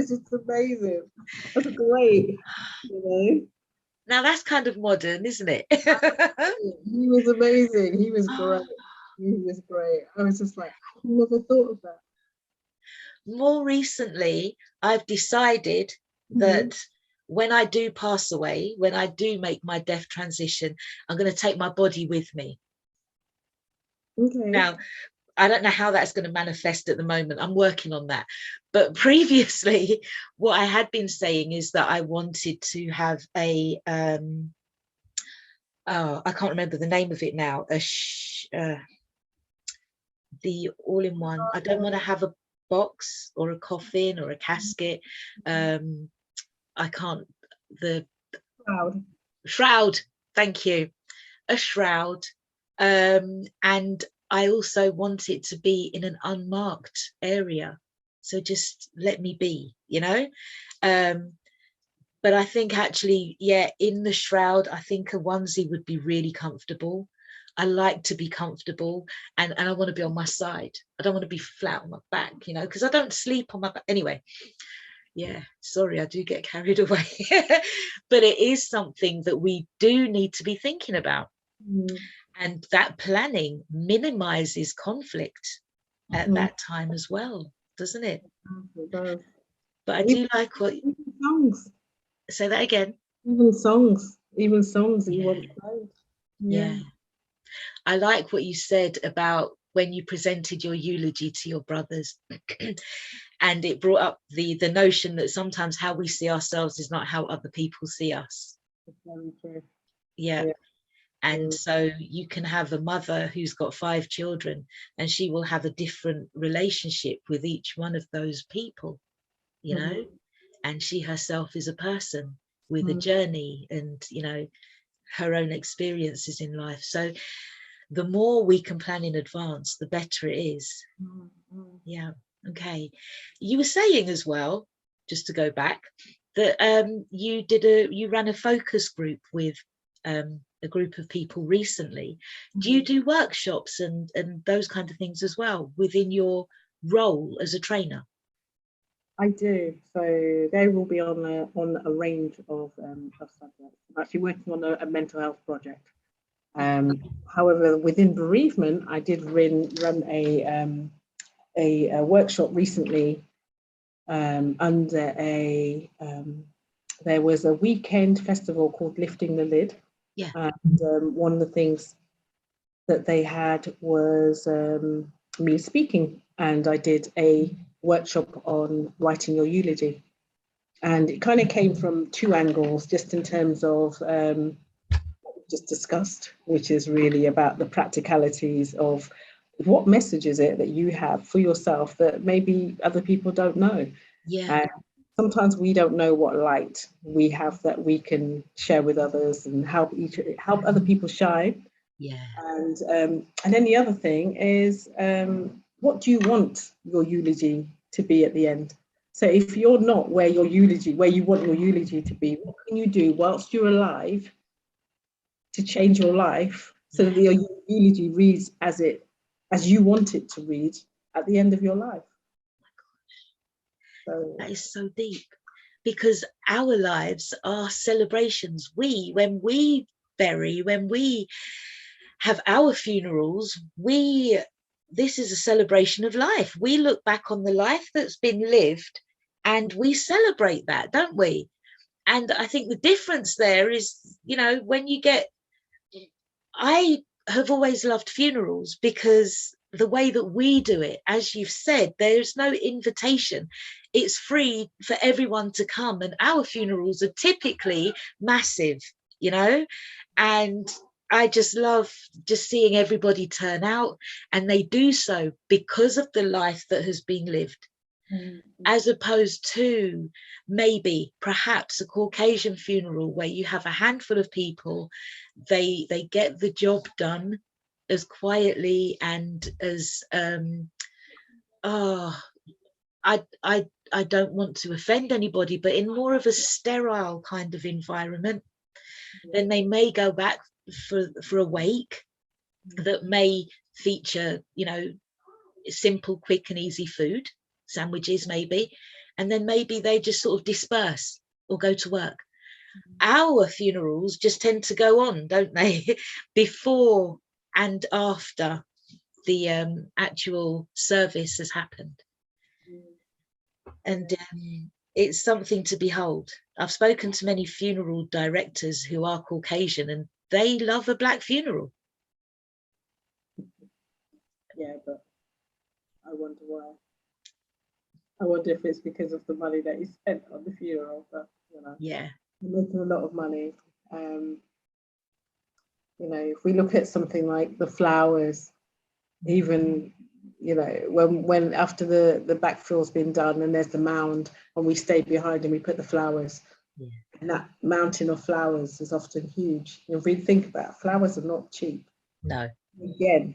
just amazing. That's great. You know? Now that's kind of modern, isn't it? He was amazing. He was great. He was great. I was just like, I never thought of that. More recently, I've decided that when I do pass away, when I do make my death transition, I'm going to take my body with me. Okay. Now, I don't know how that's going to manifest at the moment. I'm working on that. But previously, what I had been saying is that I wanted to have a, I can't remember the name of it now, the all-in-one. I don't want to have a box or a coffin or a casket. I can't, the shroud, thank you, a shroud. And I also want it to be in an unmarked area, so just let me be, you know. But I think actually, yeah, in the shroud, I think a onesie would be really comfortable. I like to be comfortable, and I want to be on my side. I don't want to be flat on my back, you know, because I don't sleep on my back anyway. Yeah, sorry, I do get carried away. But it is something that we do need to be thinking about. And that planning minimizes conflict at that time as well, doesn't it? It does. But I do like what songs. Say that again. Even songs you want played. Yeah. I like what you said about when you presented your eulogy to your brothers. And it brought up the notion that sometimes how we see ourselves is not how other people see us. Very true. Yeah. Yeah. And so you can have a mother who's got 5 children, and she will have a different relationship with each one of those people, you know, and she herself is a person with a journey and, you know, her own experiences in life. So the more we can plan in advance, the better it is. Yeah. Okay. You were saying as well, just to go back, that you ran a focus group with a group of people recently. Do you do workshops and those kind of things as well within your role as a trainer? I do. So they will be on a range of subjects. I'm actually working on a mental health project. However, within bereavement, I did run a workshop recently under there was a weekend festival called Lifting the Lid. Yeah. And one of the things that they had was me speaking, and I did a workshop on writing your eulogy. And it kind of came from 2 angles, just in terms of what we just discussed, which is really about the practicalities of what message is it that you have for yourself that maybe other people don't know. Yeah. Sometimes we don't know what light we have that we can share with others and help other people shine. Yeah. And then the other thing is, what do you want your eulogy to be at the end? So if you're not where you want your eulogy to be, what can you do whilst you're alive to change your life so that your eulogy reads as you want it to read at the end of your life? So that is so deep, because our lives are celebrations. When we bury, when we have our funerals, this is a celebration of life. We look back on the life that's been lived and we celebrate that, don't we? And I think the difference there is, you know, I have always loved funerals because the way that we do it, as you've said, there's no invitation. It's free for everyone to come. And our funerals are typically massive, you know, and I just love just seeing everybody turn out, and they do so because of the life that has been lived. As opposed to maybe perhaps a Caucasian funeral where you have a handful of people, they get the job done as quietly and as I don't want to offend anybody, but in more of a sterile kind of environment. Then they may go back for a wake that may feature, you know, simple, quick and easy food, sandwiches maybe, and then maybe they just sort of disperse or go to work. Our funerals just tend to go on, don't they? Before and after the actual service has happened. And it's something to behold. I've spoken to many funeral directors who are Caucasian, and they love a black funeral. Yeah, but I wonder why. I wonder if it's because of the money that he spent on the funeral. But you know, Yeah, you're making a lot of money. You know, if we look at something like the flowers, even, you know, when after the backfill's been done and there's the mound and we stay behind and we put the flowers, and that mountain of flowers is often huge. If we think about it, flowers are not cheap. no. Again,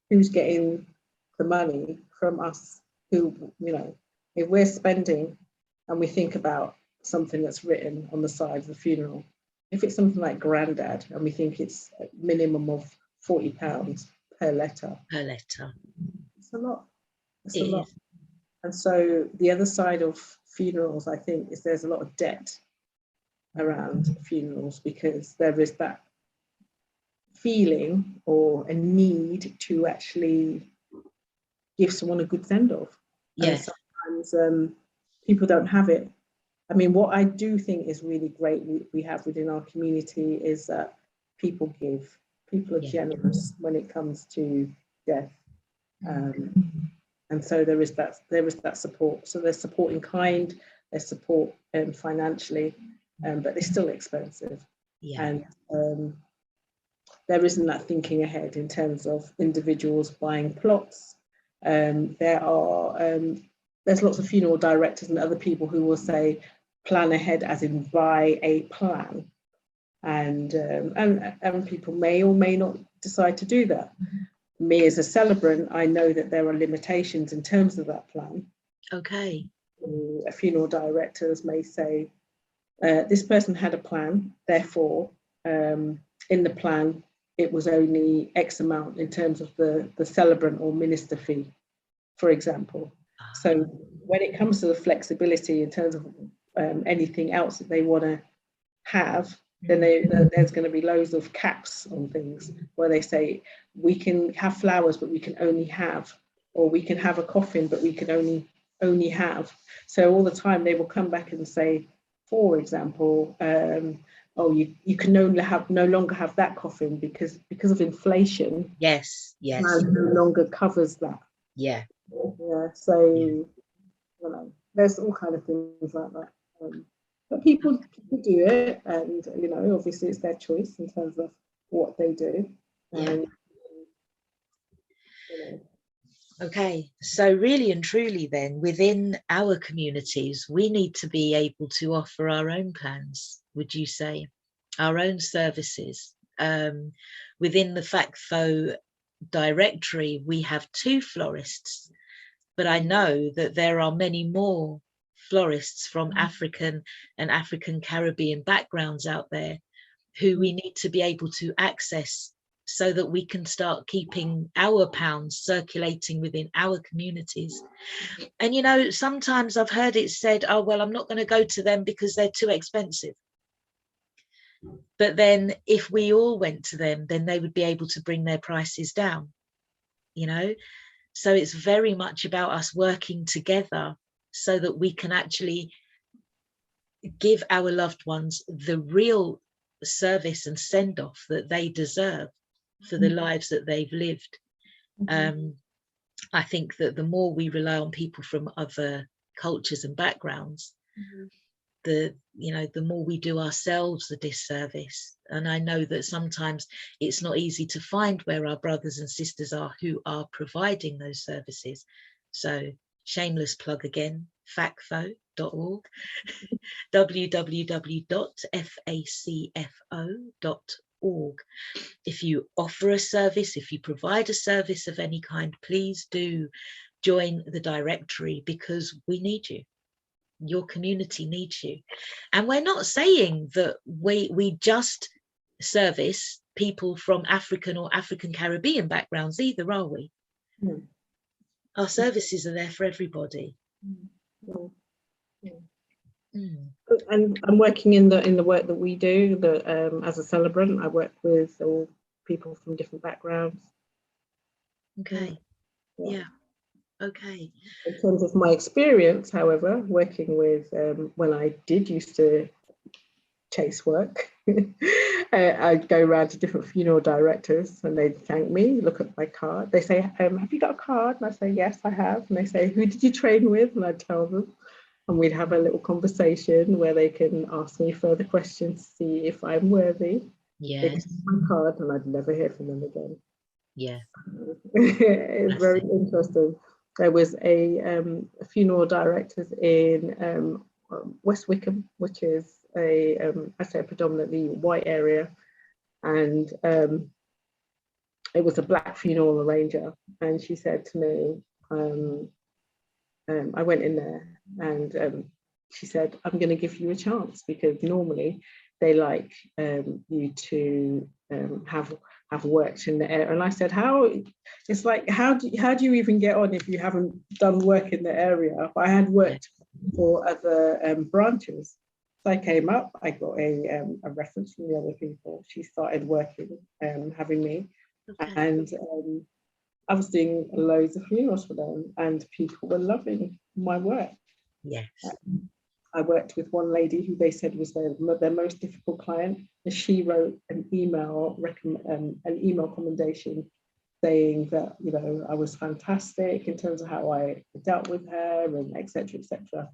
who's getting the money from us? Who, you know, if we're spending and we think about something that's written on the side of the funeral, if it's something like Grandad and we think it's a minimum of £40 per letter. It's a lot. It's a lot. And so the other side of funerals, I think, is there's a lot of debt around funerals because there is that feeling or a need to actually give someone a good send-off. Yes. And sometimes people don't have it. I mean, what I do think is really great we have within our community is that people give. People are generous when it comes to death. And And so there is that support. So there's support in kind, there's support financially, but they're still expensive. Yeah. And there isn't that thinking ahead in terms of individuals buying plots. There's lots of funeral directors and other people who will say plan ahead, as in buy a plan, and people may or may not decide to do that. Me as a celebrant, I know that there are limitations in terms of that plan. Okay. Funeral directors may say this person had a plan, therefore in the plan it was only X amount in terms of the celebrant or minister fee, for example. So when it comes to the flexibility in terms of anything else that they want to have, then there's going to be loads of caps on things where they say we can have flowers, but we can only have, or we can have a coffin, but we can only have. So all the time they will come back and say, for example, oh, you can no longer have that coffin because of inflation. Yes. No longer covers that. Yeah. So you know, there's all kind of things like that. But people do it, and you know, obviously it's their choice in terms of what they do. And, you know. Okay, so really and truly then, within our communities, we need to be able to offer our own plans, would you say? Our own services. Within the FACFO directory, we have 2 florists, but I know that there are many more florists from African and African Caribbean backgrounds out there who we need to be able to access so that we can start keeping our pounds circulating within our communities. And, you know, sometimes I've heard it said, oh, well, I'm not going to go to them because they're too expensive. But then if we all went to them, then they would be able to bring their prices down, you know? So it's very much about us working together so that we can actually give our loved ones the real service and send off that they deserve for the lives that they've lived. I think that the more we rely on people from other cultures and backgrounds, the more we do ourselves a disservice. And I know that sometimes it's not easy to find where our brothers and sisters are who are providing those services. So shameless plug again, facfo.org, www.facfo.org. If you offer a service, if you provide a service of any kind, please do join the directory, because we need you. Your community needs you. And we're not saying that we just service people from African or African Caribbean backgrounds either, are we? Our services are there for everybody. And I'm working in the work that we do, as a celebrant. I work with all people from different backgrounds. Okay. Yeah. Okay. In terms of my experience, however, working with when I did used to chase work, I'd go around to different funeral directors and they'd thank me, look at my card. They say, have you got a card? And I say, yes, I have. And they say, who did you train with? And I'd tell them. And we'd have a little conversation where they can ask me further questions to see if I'm worthy. Yes. My card, and I'd never hear from them again. Yeah. It's very interesting. There was a funeral directors in West Wickham, which is a predominantly white area, and it was a black funeral arranger. And she said to me, I went in there and she said, I'm going to give you a chance, because normally they like you to have worked in the area. And I said, how do you even get on if you haven't done work in the area? I had worked for other branches. So I came up, I got a reference from the other people. She started working, having me. And I was doing loads of funerals for them, and people were loving my work. Yes. I worked with one lady who they said was their most difficult client, and she wrote an email commendation saying that, you know, I was fantastic in terms of how I dealt with her and etc. etc.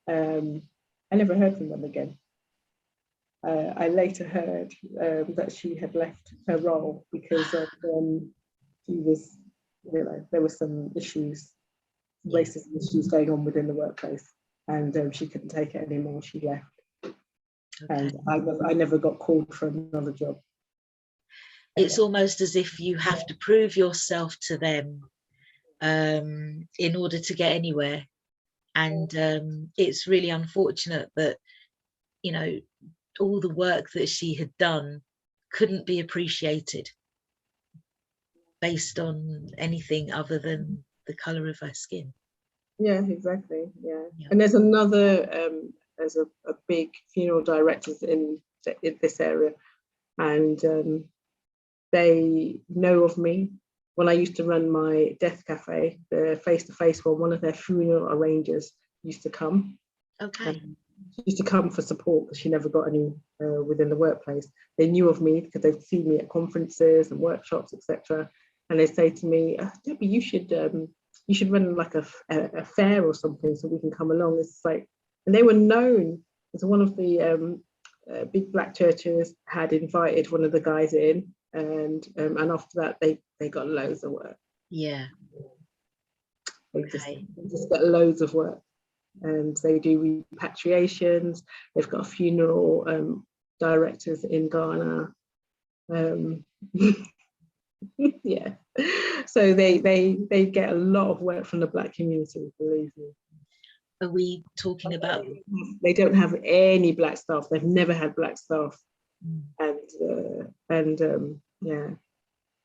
I never heard from them again. I later heard that she had left her role because of she was, you know, there were some issues, racism issues going on within the workplace, and she couldn't take it anymore. She left, and I never got called for another job. It's almost as if you have to prove yourself to them in order to get anywhere, and it's really unfortunate that, you know, all the work that she had done couldn't be appreciated based on anything other than the color of her skin. Yeah, exactly. Yeah. And there's another there's a big funeral directors in this area, and they know of me. When I used to run my death cafe, the face-to-face one of their funeral arrangers used to come. Okay. She used to come for support because she never got any within the workplace. They knew of me because they'd seen me at conferences and workshops, etc. And they say to me, Debbie, you should run like a fair or something so we can come along. It's like, and they were known as one of the big black churches had invited one of the guys in, and after that they got loads of work. Yeah. They just get loads of work. And they do repatriations. They've got funeral directors in Ghana. Yeah, so they get a lot of work from the black community, believe me. Are we talking about? They don't have any black staff. They've never had black staff, and yeah,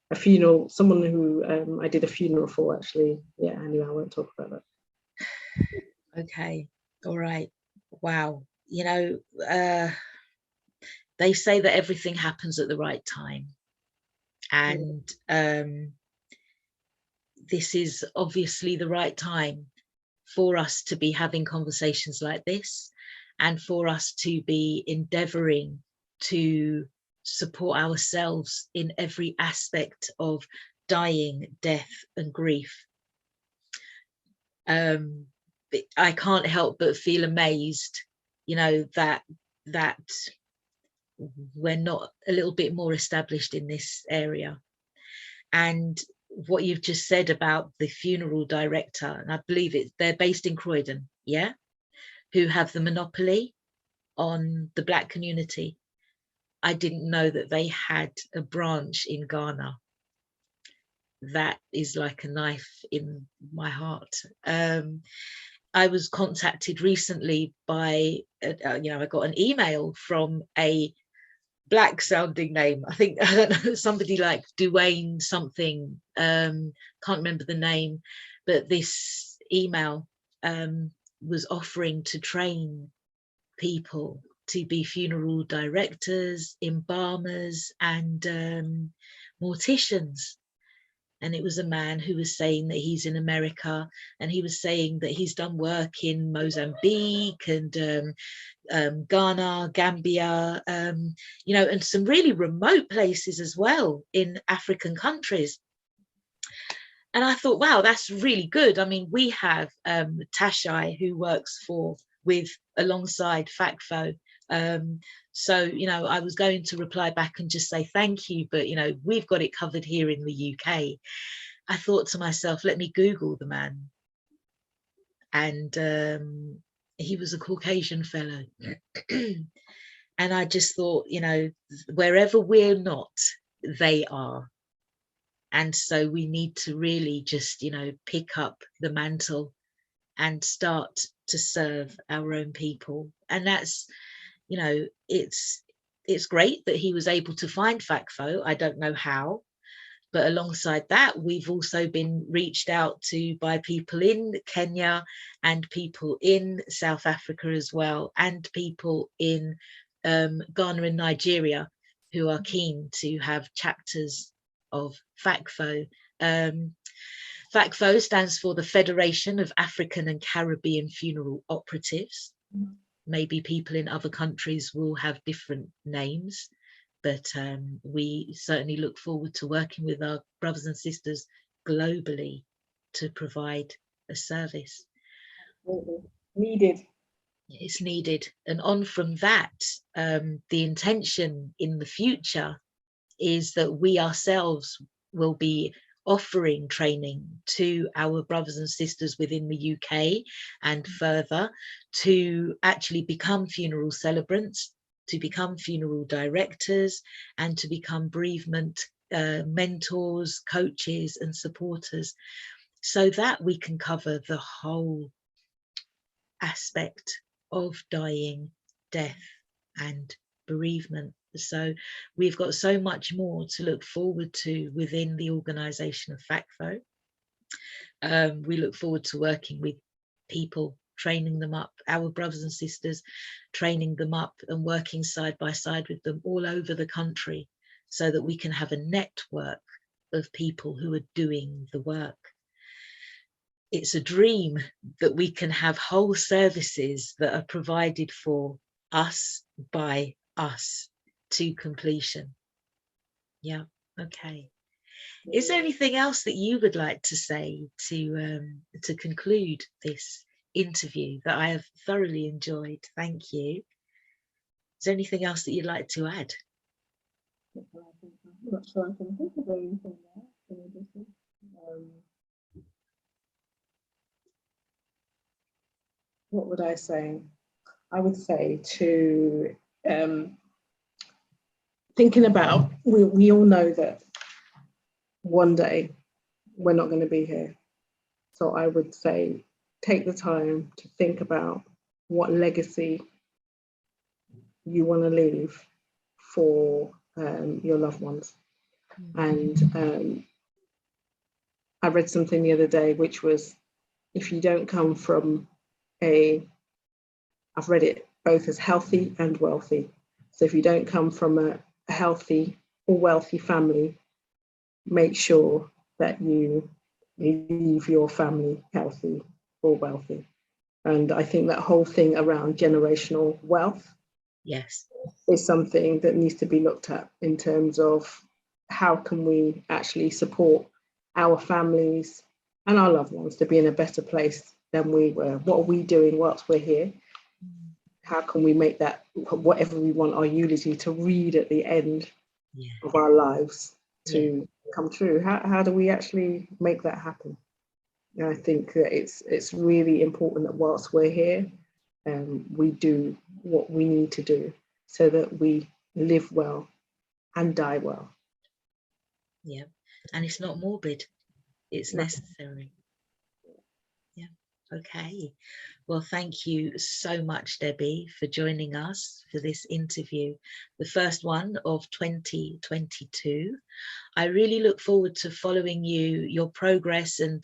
a funeral. Someone who I did a funeral for, actually. Yeah, anyway, I won't talk about that. Okay, all right. Wow. You know, they say that everything happens at the right time, and this is obviously the right time for us to be having conversations like this, and for us to be endeavoring to support ourselves in every aspect of dying, death, and grief. I can't help but feel amazed, you know, that we're not a little bit more established in this area. And what you've just said about the funeral director, and I believe they're based in Croydon, yeah, who have the monopoly on the black community. I didn't know that they had a branch in Ghana. That is like a knife in my heart. I was contacted recently by, you know, I got an email from a black sounding name. I think, I don't know, somebody like Dwayne something, can't remember the name, but this email was offering to train people to be funeral directors, embalmers, and morticians. And it was a man who was saying that he's in America, and he was saying that he's done work in Mozambique and Ghana, Gambia, you know, and some really remote places as well in African countries. And I thought, wow, that's really good. I mean, we have Tashai, who works alongside FACFO. So, you know, I was going to reply back and just say thank you, but, you know, we've got it covered here in the UK. I thought to myself, let me Google the man. And he was a Caucasian fellow. And I just thought, you know, wherever we're not, they are. And so we need to really just, you know, pick up the mantle and start to serve our own people. And that's, you know, it's great that he was able to find FACFO. I don't know how, but alongside that, we've also been reached out to by people in Kenya and people in South Africa as well, and people in Ghana and Nigeria who are keen to have chapters of FACFO. FACFO stands for the Federation of African and Caribbean Funeral Operatives. Maybe people in other countries will have different names, but we certainly look forward to working with our brothers and sisters globally to provide a service. Absolutely. Needed. It's needed. And on from that, the intention in the future is that we ourselves will be offering training to our brothers and sisters within the UK and further to actually become funeral celebrants, to become funeral directors, and to become bereavement mentors, coaches and supporters, so that we can cover the whole aspect of dying, death and bereavement. So we've got so much more to look forward to within the organisation of FACFO. We look forward to working with people, training them up, our brothers and sisters, training them up and working side by side with them all over the country, so that we can have a network of people who are doing the work. It's a dream that we can have whole services that are provided for us by us to completion. Yeah, okay. Is there anything else that you would like to say to conclude this interview that I have thoroughly enjoyed? Thank you. Is there anything else that you'd like to add? I'm not sure I can think of anything there. What would I say? I would say to thinking about, we all know that one day we're not going to be here. So I would say take the time to think about what legacy you want to leave for your loved ones. And I read something the other day, which was, if you don't come from I've read it both as healthy and wealthy. So if you don't come from a healthy or wealthy family, make sure that you leave your family healthy or wealthy. And I think that whole thing around generational wealth, yes, is something that needs to be looked at in terms of how can we actually support our families and our loved ones to be in a better place than we were. What are we doing whilst we're here? How can we make that, whatever we want our eulogy to read at the end of our lives, to come true? How do we actually make that happen? And I think that it's really important that whilst we're here, we do what we need to do so that we live well and die well. Yeah, and it's not morbid, it's necessary. Yeah, okay. Well, thank you so much, Debbie, for joining us for this interview, the first one of 2022. I really look forward to following your progress and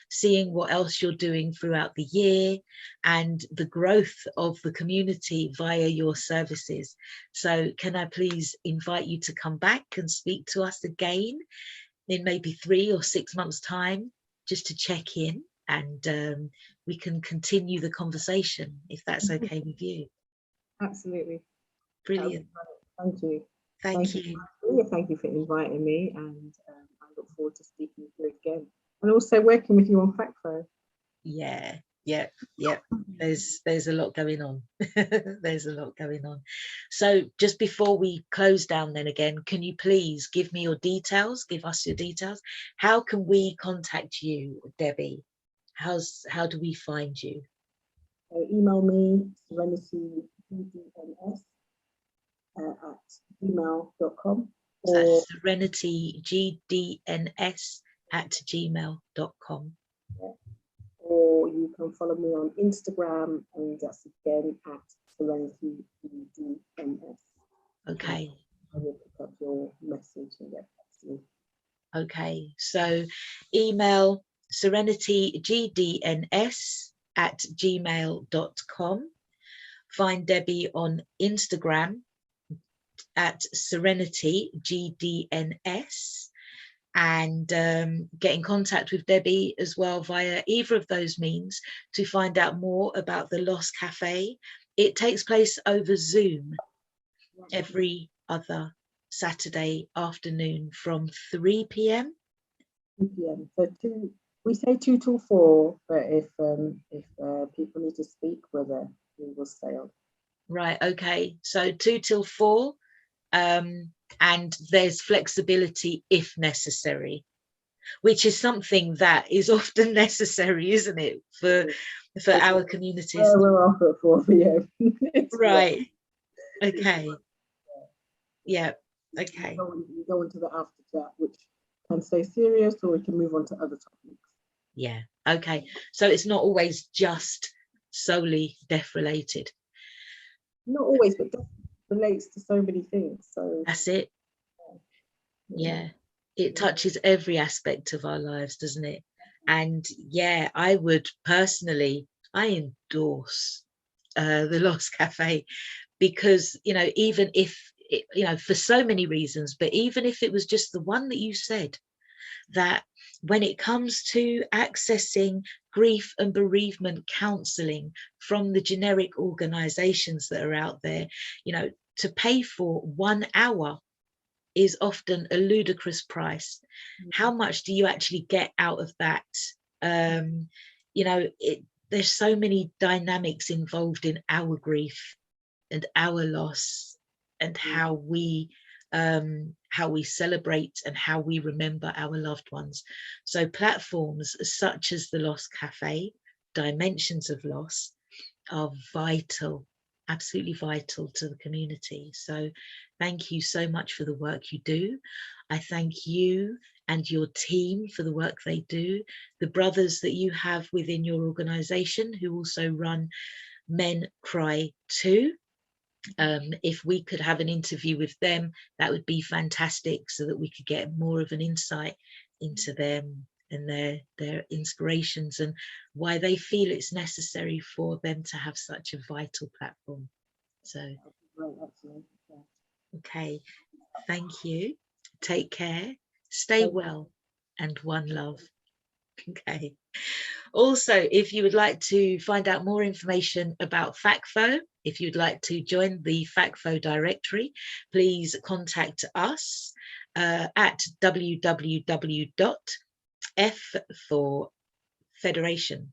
seeing what else you're doing throughout the year and the growth of the community via your services. So can I please invite you to come back and speak to us again in maybe 3 or 6 months' time, just to check in, and we can continue the conversation, if that's okay with you. Absolutely. Brilliant. Thank you. Thank you. Thank you for inviting me, and I look forward to speaking with you again, and also working with you on FACFO. Yeah. There's a lot going on. There's a lot going on. So just before we close down then again, can you please give me your details, give us your details? How can we contact you, Debbie? How do we find you? Email me, serenitygdns at gmail.com. So that's serenitygdns@gmail.com. Yeah. Or you can follow me on Instagram, and that's again at serenitygdns. Okay. I will pick up your message and get back to you. Okay, so email serenitygdns@gmail.com. Find Debbie on Instagram at serenitygdns, and get in contact with Debbie as well via either of those means to find out more about the Lost Cafe. It takes place over Zoom every other Saturday afternoon from 3 p.m. 2 p.m. So we say 2 till 4, but if people need to speak, we're there. We will stay on. Right, okay. So 2 till 4, and there's flexibility if necessary, which is something that is often necessary, isn't it, for our communities? We're off at 4 p.m. Right. Okay. Yeah. Okay. We go into the after chat, which can stay serious, or we can move on to other topics. Yeah. Okay. So it's not always just solely death related. Not always, but death relates to so many things. So that's it. Yeah. It touches every aspect of our lives, doesn't it? And yeah, I would personally, I endorse the Lost Cafe, because, you know, even if, you know, for so many reasons, but even if it was just the one that you said, that when it comes to accessing grief and bereavement counselling from the generic organisations that are out there, you know, to pay for 1 hour is often a ludicrous price. How much do you actually get out of that? You know, there's so many dynamics involved in our grief and our loss, and how we celebrate and how we remember our loved ones. So platforms such as the Lost Cafe, Dimensions of Loss, are vital, absolutely vital to the community. So thank you so much for the work you do. I thank you and your team for the work they do, the brothers that you have within your organisation who also run Men Cry Too. If we could have an interview with them, that would be fantastic, so that we could get more of an insight into them and their inspirations and why they feel it's necessary for them to have such a vital platform. So okay, thank you, take care, stay well, and one love. Okay. Also, if you would like to find out more information about FACFO, if you'd like to join the FACFO directory, please contact us at www.f for Federation,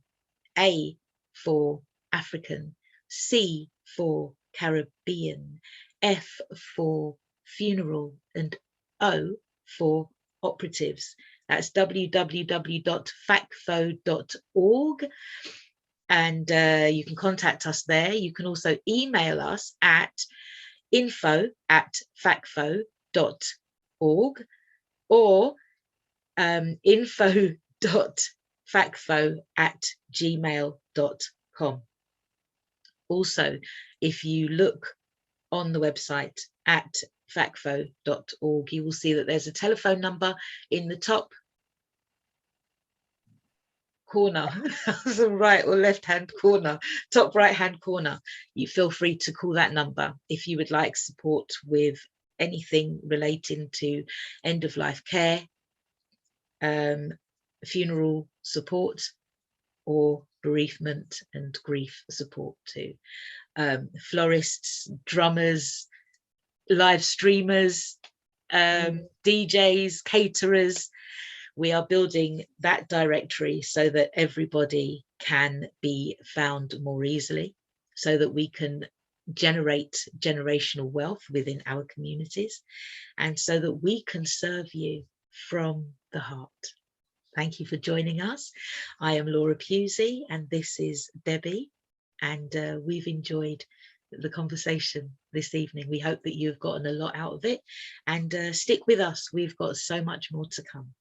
A for African, C for Caribbean, F for Funeral, and O for Operatives. That's www.facfo.org, and you can contact us there. You can also email us at info@facfo.org or info.facfo@gmail.com. Also, if you look on the website at facfo.org, you will see that there's a telephone number in the top corner, the right or left hand corner, top right hand corner. You feel free to call that number if you would like support with anything relating to end of life care, funeral support, or bereavement and grief support too. Florists, drummers, live streamers, DJs, caterers. We are building that directory so that everybody can be found more easily, so that we can generate generational wealth within our communities, and so that we can serve you from the heart. Thank you for joining us. I am Laura Pusey and this is Debbie, and we've enjoyed the conversation this evening. We hope that you've gotten a lot out of it, and stick with us. We've got so much more to come.